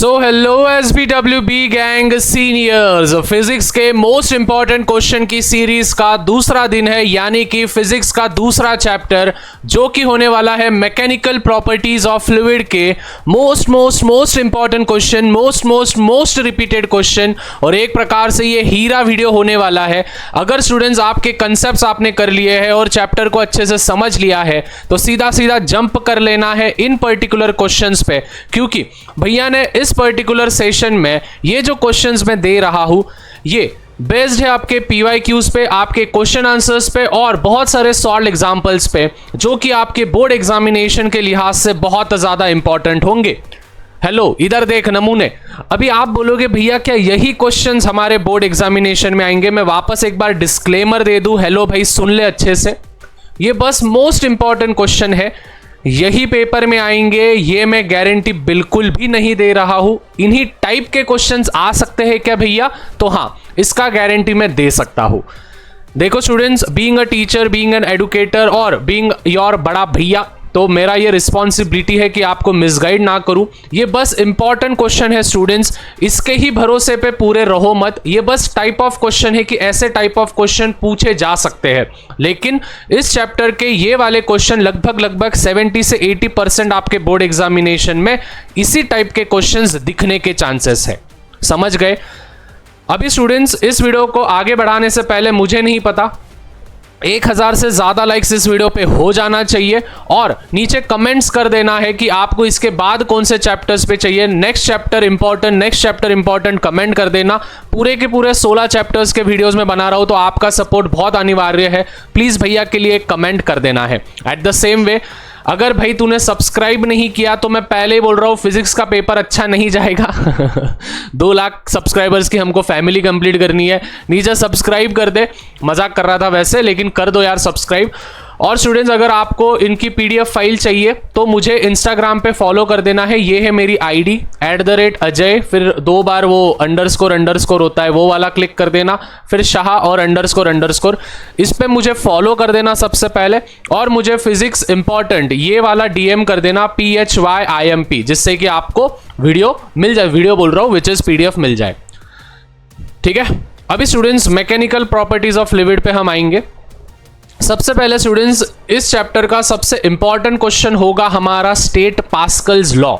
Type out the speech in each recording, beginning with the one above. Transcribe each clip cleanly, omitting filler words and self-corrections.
So hello SBWB gang seniors, physics के most important question की series का दूसरा दिन है, यानी कि फिजिक्स का दूसरा चैप्टर जो कि होने वाला है मैकेनिकल प्रॉपर्टीज ऑफ फ्लूइड के most important question, most repeated question. और एक प्रकार से ये हीरा वीडियो होने वाला है। अगर स्टूडेंट्स आपके कंसेप्ट्स आपने कर लिए हैं और चैप्टर को अच्छे से समझ लिया है तो सीधा सीधा जंप कर लेना है इन पर्टिकुलर क्वेश्चंस पे, क्योंकि भैया ने इस पर्टिकुलर सेशन में ये जो क्वेश्चंस मैं दे रहा हूं ये बेस्ड है आपके PYQs पे, आपके क्वेश्चन आंसर्स पे और बहुत सारे सॉल्व एग्जांपल्स पे, जो कि आपके बोर्ड एग्जामिनेशन के लिहाज से बहुत ज्यादा इंपॉर्टेंट होंगे। हेलो, इधर देख नमूने। अभी आप बोलोगे भैया क्या यही क्वेश्चंस हमारे बोर्ड एग्जामिनेशन में आएंगे? मैं वापस एक बार डिस्क्लेमर दे दूं। हेलो भाई, सुन ले अच्छे से, ये बस मोस्ट इंपॉर्टेंट क्वेश्चन है, यही पेपर में आएंगे, ये मैं गारंटी बिल्कुल भी नहीं दे रहा हूं। इन्हीं टाइप के क्वेश्चंस आ सकते हैं क्या भैया? तो हाँ, इसका गारंटी मैं दे सकता हूं। देखो students, being a teacher, being an educator और बीइंग योर बड़ा भैया, तो मेरा ये रिस्पॉन्सिबिलिटी है कि आपको मिसगाइड ना करूं। ये बस इंपॉर्टेंट क्वेश्चन है स्टूडेंट्स, इसके ही भरोसे पे पूरे रहो मत। ये बस टाइप ऑफ क्वेश्चन है कि ऐसे टाइप ऑफ क्वेश्चन पूछे जा सकते हैं, लेकिन इस चैप्टर के ये वाले क्वेश्चन लगभग 70 से 80% आपके बोर्ड एग्जामिनेशन में इसी टाइप के क्वेश्चंस दिखने के चांसेस है। समझ गए? अभी स्टूडेंट्स, इस वीडियो को आगे बढ़ाने से पहले मुझे नहीं पता 1000 से ज्यादा लाइक्स इस वीडियो पे हो जाना चाहिए और नीचे कमेंट्स कर देना है कि आपको इसके बाद कौन से चैप्टर्स पे चाहिए। नेक्स्ट चैप्टर इंपॉर्टेंट कमेंट कर देना। पूरे के पूरे 16 चैप्टर्स के वीडियोस में बना रहा हूं, तो आपका सपोर्ट बहुत अनिवार्य है। प्लीज भैया के लिए कमेंट कर देना है। एट द सेम वे, अगर भाई तूने सब्सक्राइब नहीं किया तो मैं पहले ही बोल रहा हूं, फिजिक्स का पेपर अच्छा नहीं जाएगा। 2 लाख सब्सक्राइबर्स की हमको फैमिली कंप्लीट करनी है। नीचे सब्सक्राइब कर दे, मजाक कर रहा था वैसे, लेकिन कर दो यार सब्सक्राइब। और स्टूडेंट्स, अगर आपको इनकी PDF फाइल चाहिए तो मुझे इंस्टाग्राम पे फॉलो कर देना है। ये है मेरी ID @अजय, फिर 2 बार वो अंडरस्कोर होता है, वो वाला क्लिक कर देना, फिर शाह और अंडरस्कोर, इस पे मुझे फॉलो कर देना सबसे पहले। और मुझे फिजिक्स इंपॉर्टेंट ये वाला DM कर देना, PHYIMP, जिससे कि आपको वीडियो मिल जाए, वीडियो बोल रहा हूँ विच इज PDF मिल जाए। ठीक है, अभी students mechanical properties of fluid पे हम आएंगे। सबसे पहले स्टूडेंट्स, इस चैप्टर का सबसे इंपॉर्टेंट क्वेश्चन होगा हमारा state Pascal's law.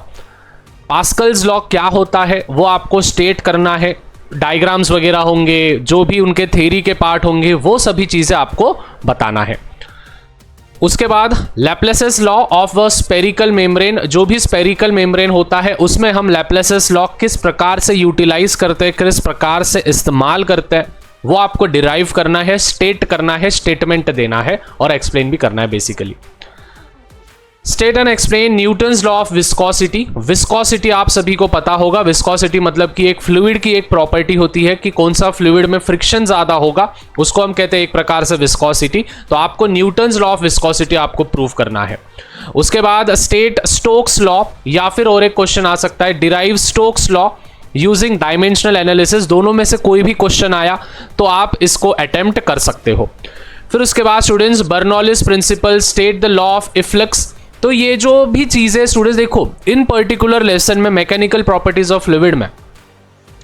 Pascal's law क्या होता है वो आपको स्टेट करना है। डायग्राम्स वगैरह होंगे, जो भी उनके थ्योरी के पार्ट होंगे, वो सभी चीजें आपको बताना है। उसके बाद Laplace's law of a spherical membrane, जो भी स्पेरिकल मेम्ब्रेन होता है उसमें हम लैप्लेसेस लॉ किस प्रकार से यूटिलाइज करते हैं, किस प्रकार से इस्तेमाल करते हैं, वो आपको डिराइव करना है, स्टेट करना है, स्टेटमेंट देना है और एक्सप्लेन भी करना है। Basically state and explain Newton's law of viscosity. Viscosity आप सभी को पता होगा। विस्कोसिटी मतलब कि एक फ्लूइड की एक प्रॉपर्टी होती है कि कौन सा फ्लूइड में फ्रिक्शन ज्यादा होगा, उसको हम कहते हैं एक प्रकार से विस्कोसिटी। तो आपको न्यूटन्स लॉ ऑफ विस्कोसिटी आपको प्रूव करना है। उसके बाद स्टेट स्टोक्स लॉ, या फिर और एक क्वेश्चन आ सकता है derive Stokes law using dimensional analysis. दोनों में से कोई भी क्वेश्चन आया तो आप इसको अटेम्प्ट कर सकते हो। फिर उसके बाद students Bernoulli's principle, state the law of efflux. तो ये जो भी चीजें स्टूडेंट्स देखो, इन पर्टिकुलर लेसन में मैकेनिकल प्रॉपर्टीज ऑफ फ्लूइड में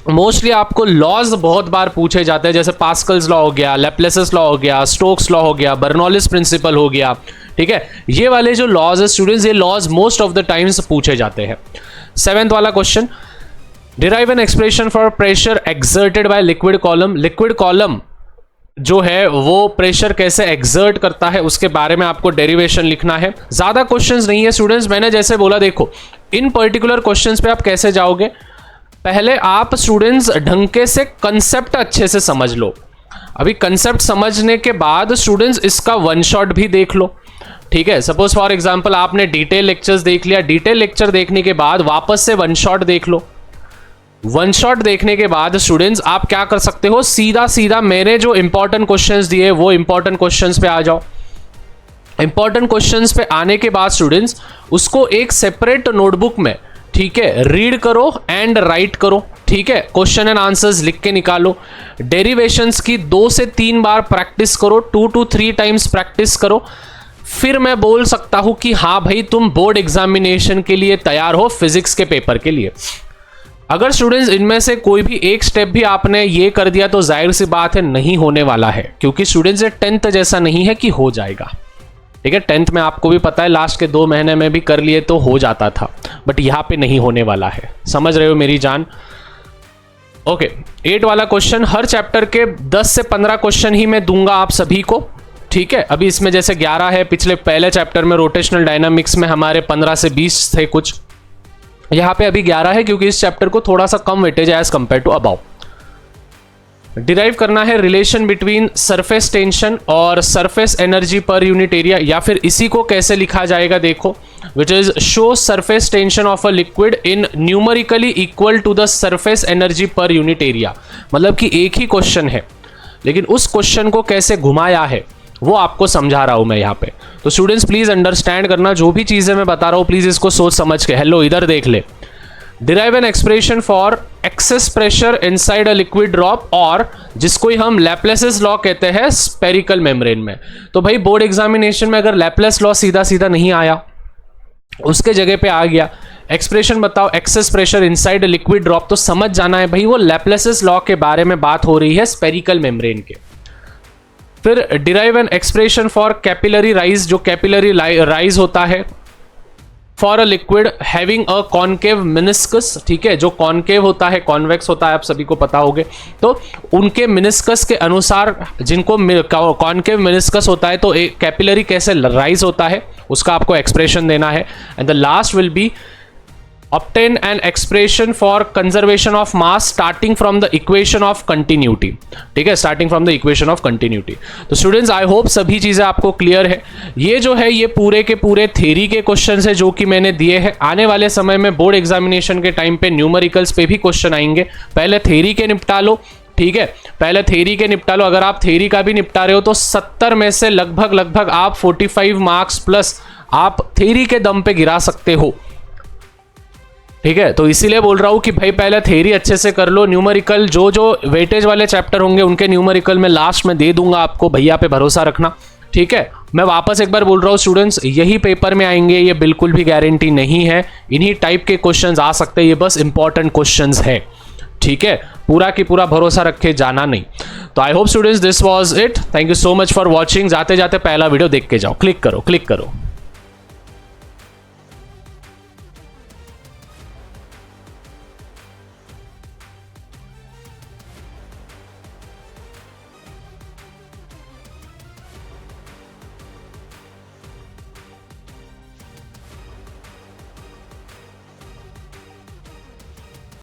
मोस्टली आपको लॉज बहुत बार पूछे जाते हैं, जैसे पास्कल्स लॉ हो गया, लैप्लेसेस लॉ हो गया, स्टोक्स लॉ हो गया, बर्नौलिस प्रिंसिपल हो गया। ठीक है, ये वाले जो लॉज है स्टूडेंट्स, ये laws most of the times पूछे जाते हैं। 7th वाला question, derive an expression for pressure exerted by liquid column. Liquid column जो है वो प्रेशर कैसे एक्सर्ट करता है उसके बारे में आपको डेरिवेशन लिखना है। ज्यादा क्वेश्चंस नहीं है स्टूडेंट्स, मैंने जैसे बोला, देखो इन पर्टिकुलर क्वेश्चंस पे आप कैसे जाओगे, पहले आप स्टूडेंट्स ढंग से कंसेप्ट अच्छे से समझ लो। अभी कंसेप्ट समझने के बाद स्टूडेंट्स इसका वन शॉट भी देख लो। ठीक है, सपोज फॉर एग्जांपल आपने डिटेल लेक्चर्स देख लिया, डिटेल लेक्चर देखने के बाद वापस से वन शॉट देख लो। वन शॉट देखने के बाद स्टूडेंट्स आप क्या कर सकते हो, सीधा सीधा मैंने जो इंपॉर्टेंट क्वेश्चंस दिए वो इंपॉर्टेंट क्वेश्चंस पे आ जाओ। इंपॉर्टेंट क्वेश्चंस पे आने के बाद स्टूडेंट्स उसको एक सेपरेट नोटबुक में, ठीक है, रीड करो एंड राइट करो। ठीक है, क्वेश्चन एंड आंसर्स लिख के निकालो। डेरिवेशंस की 2 से 3 बार प्रैक्टिस करो, 2 to 3 टाइम्स प्रैक्टिस करो। फिर मैं बोल सकता हूं कि हाँ भाई तुम बोर्ड एग्जामिनेशन के लिए तैयार हो, फिजिक्स के पेपर के लिए। अगर स्टूडेंट्स इनमें से कोई भी एक स्टेप भी आपने ये कर दिया तो जाहिर सी बात है नहीं होने वाला है, क्योंकि स्टूडेंट्स ये 10th जैसा नहीं है कि हो जाएगा। ठीक है, 10th में आपको भी पता है लास्ट के 2 महीने में भी कर लिए तो हो जाता था, बट यहाँ पे नहीं होने वाला है। समझ रहे हो मेरी जान? ओके, 8 वाला क्वेश्चन, हर चैप्टर के 10 से 15 क्वेश्चन ही मैं दूंगा आप सभी को। ठीक है, अभी इसमें जैसे 11 है, पिछले पहले चैप्टर में रोटेशनल डायनामिक्स में हमारे 15 से 20 थे कुछ, यहाँ पे अभी 11 है क्योंकि इस चैप्टर को थोड़ा सा कम वेटेज है as compare to about. Derive करना है रिलेशन बिटवीन सरफेस टेंशन और surface energy per unit area, या फिर इसी को कैसे लिखा जाएगा देखो, which is show surface tension of a liquid in numerically equal to the surface energy per unit area. मतलब कि एक ही क्वेश्चन है लेकिन उस क्वेश्चन को कैसे घुमाया है वो आपको समझा रहा हूं मैं यहाँ पे। तो स्टूडेंट्स प्लीज अंडरस्टैंड करना, जो भी चीजें मैं बता रहा हूं प्लीज इसको सोच समझ के। हेलो, इधर देख ले। Derive an expression for excess pressure inside a liquid drop, और जिसको ही हम लैप्लेसेस लॉ कहते हैं स्पेरिकल मेम्ब्रेन में। तो भाई बोर्ड एग्जामिनेशन में अगर लैप्लेस लॉ सीधा सीधा नहीं आया, उसके जगह पे आ गया एक्सप्रेशन बताओ excess pressure inside a liquid drop, तो समझ जाना है भाई वो लैप्लेसेस लॉ के बारे में बात हो रही है स्पेरिकल मेम्ब्रेन के। फिर derive an expression for capillary rise, जो कैपिलरी राइज होता है for a liquid having a concave meniscus. ठीक है, जो कॉनकेव होता है कॉन्वेक्स होता है, आप सभी को पता होगे, तो उनके मिनिस्कस के अनुसार जिनको कॉनकेव मिनिस्कस होता है तो एक कैपिलरी कैसे राइज होता है उसका आपको एक्सप्रेशन देना है। And the last will be obtain an expression for conservation of mass starting from the equation of continuity। ठीक है, starting from the equation of continuity। तो स्टूडेंट्स आई होप सभी चीजें आपको क्लियर है। ये जो है ये पूरे के पूरे थ्योरी के क्वेश्चन है जो कि मैंने दिए हैं। आने वाले समय में बोर्ड एग्जामिनेशन के टाइम पे न्यूमेरिकल्स पे भी क्वेश्चन आएंगे। पहले थ्योरी के निपटा लो, ठीक है, पहले थ्योरी के निपटा लो। अगर आप थ्योरी का भी निपटा रहे हो तो 70 में से लगभग आप 45 मार्क्स प्लस आप थ्योरी के दम पे गिरा सकते हो। ठीक है, तो इसीलिए बोल रहा हूं कि भाई पहले थ्योरी अच्छे से कर लो। न्यूमेरिकल जो जो वेटेज वाले चैप्टर होंगे उनके न्यूमेरिकल में लास्ट में दे दूंगा आपको, भैया पे भरोसा रखना। ठीक है, मैं वापस एक बार बोल रहा हूं स्टूडेंट्स, यही पेपर में आएंगे, ये बिल्कुल भी गारंटी नहीं है। इन्हीं टाइप के क्वेश्चंस आ सकते हैं, ये बस इंपॉर्टेंट क्वेश्चंस है। ठीक है, पूरा की पूरा भरोसा रखे जाना नहीं। तो I hope students this was it. Thank you so much for watching. जाते जाते पहला वीडियो देख के जाओ, क्लिक करो।